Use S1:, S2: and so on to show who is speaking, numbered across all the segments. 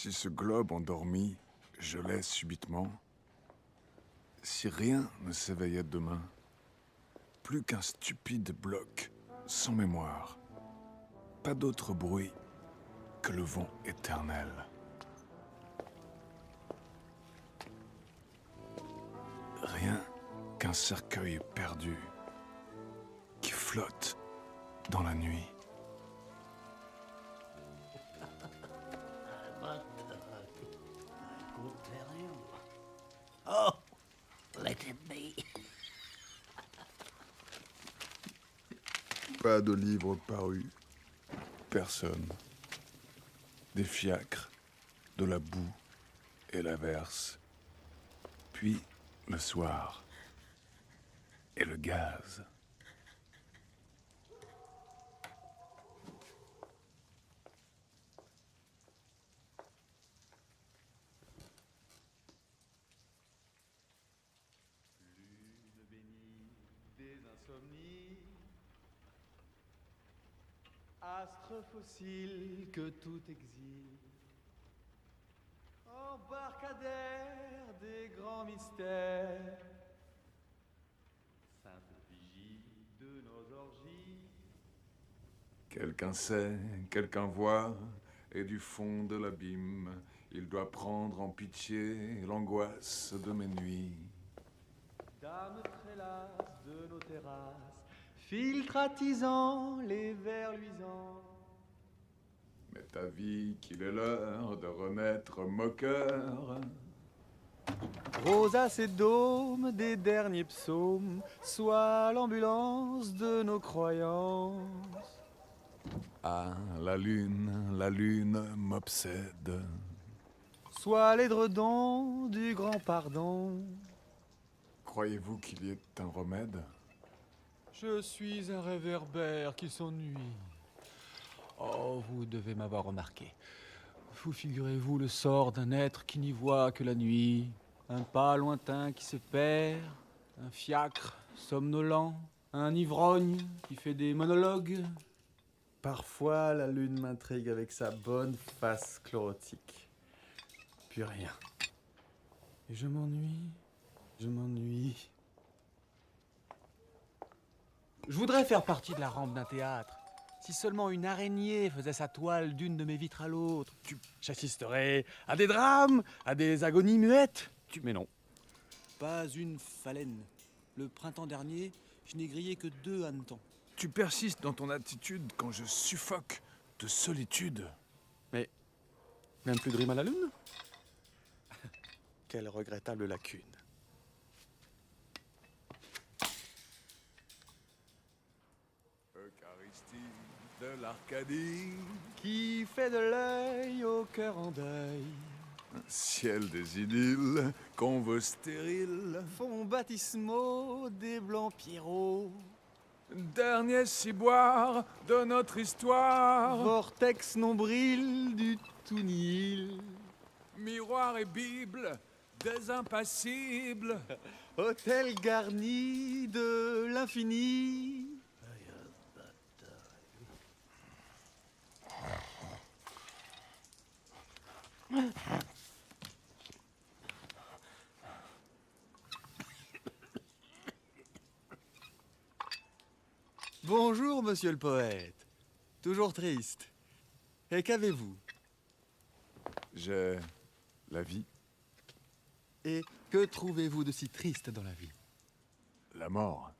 S1: Si ce globe endormi gelait subitement, si rien ne s'éveillait demain, plus qu'un stupide bloc sans mémoire, pas d'autre bruit que le vent éternel. Rien qu'un cercueil perdu qui flotte dans la nuit.
S2: Oh, let it be.
S1: Pas de livre paru. Personne. Des fiacres, de la boue et l'averse. Puis, le soir. Et le gaz.
S3: Lune bénie des insomnies, astre fossile que tout exile, embarcadère des grands mystères, sainte vigie de nos orgies.
S1: Quelqu'un sait, quelqu'un voit, et du fond de l'abîme, il doit prendre en pitié l'angoisse de mes nuits.
S3: Dames trélasses de nos terrasses, filtre attisant les vers luisants.
S1: Mais ta vie qu'il est l'heure de renaître moqueur.
S3: Rosaces et dômes des derniers psaumes, soit l'ambulance de nos croyances.
S1: Ah, la lune m'obsède.
S3: Soit l'édredon du grand pardon.
S1: Croyez-vous qu'il y ait un remède?
S3: Je suis un réverbère qui s'ennuie. Oh, vous devez m'avoir remarqué. Vous figurez-vous le sort d'un être qui n'y voit que la nuit, un pas lointain qui se perd, un fiacre somnolent, un ivrogne qui fait des monologues. Parfois, la lune m'intrigue avec sa bonne face chlorotique. Puis rien. Et je m'ennuie. Je voudrais faire partie de la rampe d'un théâtre. Si seulement une araignée faisait sa toile d'une de mes vitres à l'autre, j'assisterais à des drames, à des agonies muettes. Mais non. Pas une phalène. Le printemps dernier, je n'ai grillé que 2 hannetons.
S1: Tu persistes dans ton attitude quand je suffoque de solitude.
S3: Mais même plus de rime à la lune? Quelle regrettable lacune.
S1: Eucharistie de l'Arcadie,
S3: Qui fait de l'œil au cœur en deuil.
S1: ciel des idylles qu'on veut stériles.
S3: Fonds baptismaux des blancs pierrots.
S1: Dernier ciboire de notre histoire.
S3: Vortex nombril du tout nihil.
S1: Miroir et Bible des impassibles.
S3: Hôtel garni de l'infini. Bonjour, monsieur le poète. Toujours triste. Et qu'avez-vous?
S1: J'ai la vie,
S3: Et que trouvez-vous de si triste dans la vie?
S1: la mort.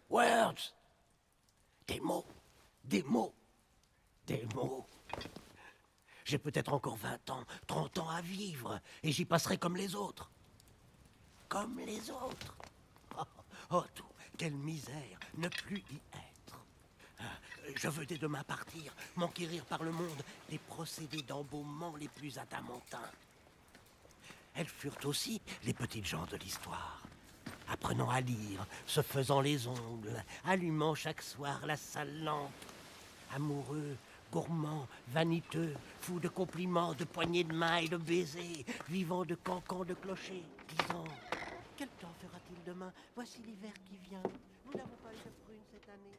S2: Words. Des mots, des mots, des mots. J'ai peut-être encore 20 ans, 30 ans à vivre, et j'y passerai comme les autres. Comme les autres. Oh, tout, quelle misère, ne plus y être. Je veux dès demain partir, m'enquérir par le monde des procédés d'embaumement les plus adamantins. Elles furent aussi les petites gens de l'histoire. Apprenant à lire, se faisant les ongles, allumant chaque soir la sale lampe. Amoureux, gourmands, vaniteux, fous de compliments, de poignées de main et de baisers, vivant de cancans de clochers, disant « Quel temps fera-t-il demain? Voici l'hiver qui vient. Nous n'avons pas eu de prunes cette année. »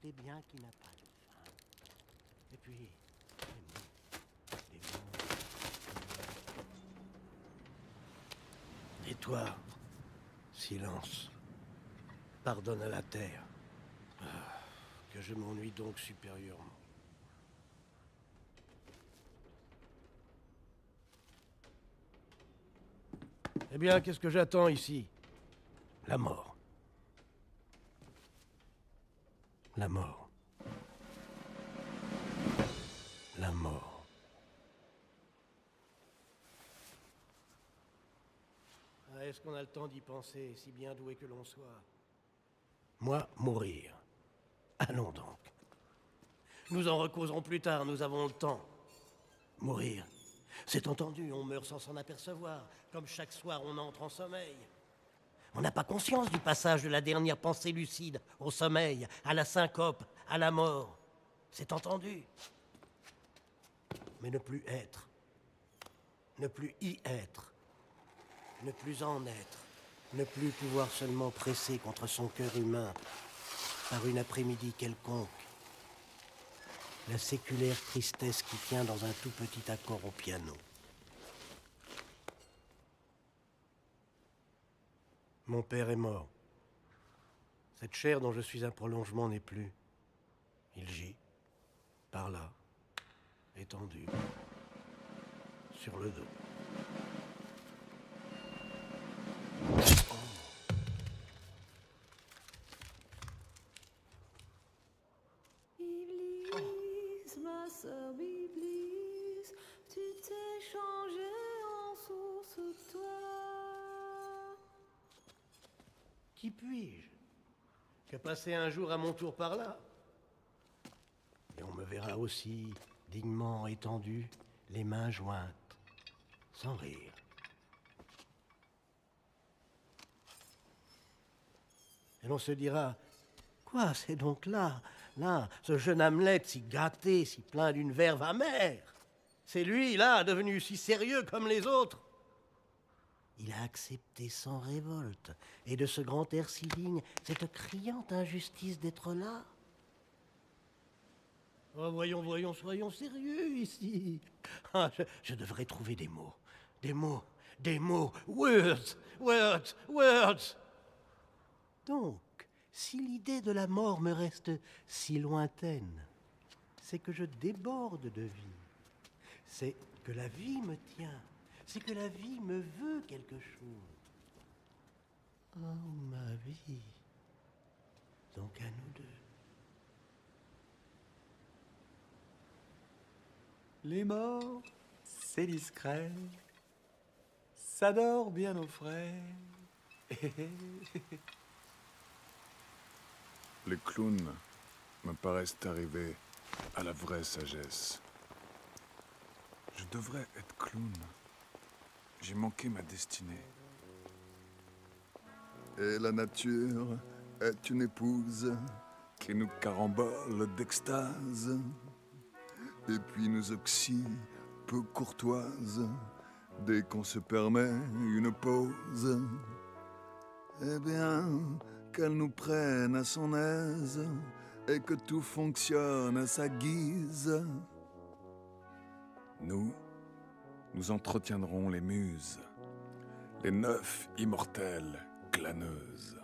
S2: des biens qui n'a pas de fin. Et puis, des mots. Et toi, silence. Pardonne à la terre. Que je m'ennuie donc supérieurement. Eh bien, qu'est-ce que j'attends ici? La mort. La mort. La mort. Est-ce qu'on a le temps d'y penser, si bien doué que l'on soit? Moi, mourir. Allons donc. Nous en recauserons plus tard, nous avons le temps. Mourir. C'est entendu, on meurt sans s'en apercevoir, comme chaque soir on entre en sommeil. On n'a pas conscience du passage de la dernière pensée lucide au sommeil, à la syncope, à la mort. C'est entendu. Mais ne plus être, ne plus y être, ne plus en être, ne plus pouvoir seulement presser contre son cœur humain par une après-midi quelconque, la séculaire tristesse qui tient dans un tout petit accord au piano. Mon père est mort. Cette chair dont je suis un prolongement n'est plus. Il gît, par là, étendu, sur le dos.
S4: Iblis, ma sœur Biblis, tu t'es changé en source, toi.
S2: Qui puis-je? Que passer un jour à mon tour par là? Et on me verra aussi dignement étendu, les mains jointes, sans rire. Et l'on se dira, quoi, c'est donc là, ce jeune Hamlet si gâté, si plein d'une verve amère. C'est lui, là, devenu si sérieux comme les autres. Il a accepté sans révolte, et de ce grand air si digne, cette criante injustice d'être là. Oh, voyons, soyons sérieux ici. Ah, je devrais trouver des mots. Des mots. Words. Donc, si l'idée de la mort me reste si lointaine, c'est que je déborde de vie. C'est que la vie me tient. C'est que la vie me veut quelque chose. Oh, ma vie. Donc à nous deux.
S3: Les morts, c'est discret. Ça dort bien au frais.
S1: Les clowns me paraissent arriver à la vraie sagesse. Je devrais être clown. J'ai manqué ma destinée. Et la nature est une épouse qui nous carambole d'extase et puis nous oxy peu courtoise dès qu'on se permet une pause. Eh bien, qu'elle nous prenne à son aise et que tout fonctionne à sa guise. Nous entretiendrons les muses, les 9 immortelles glaneuses.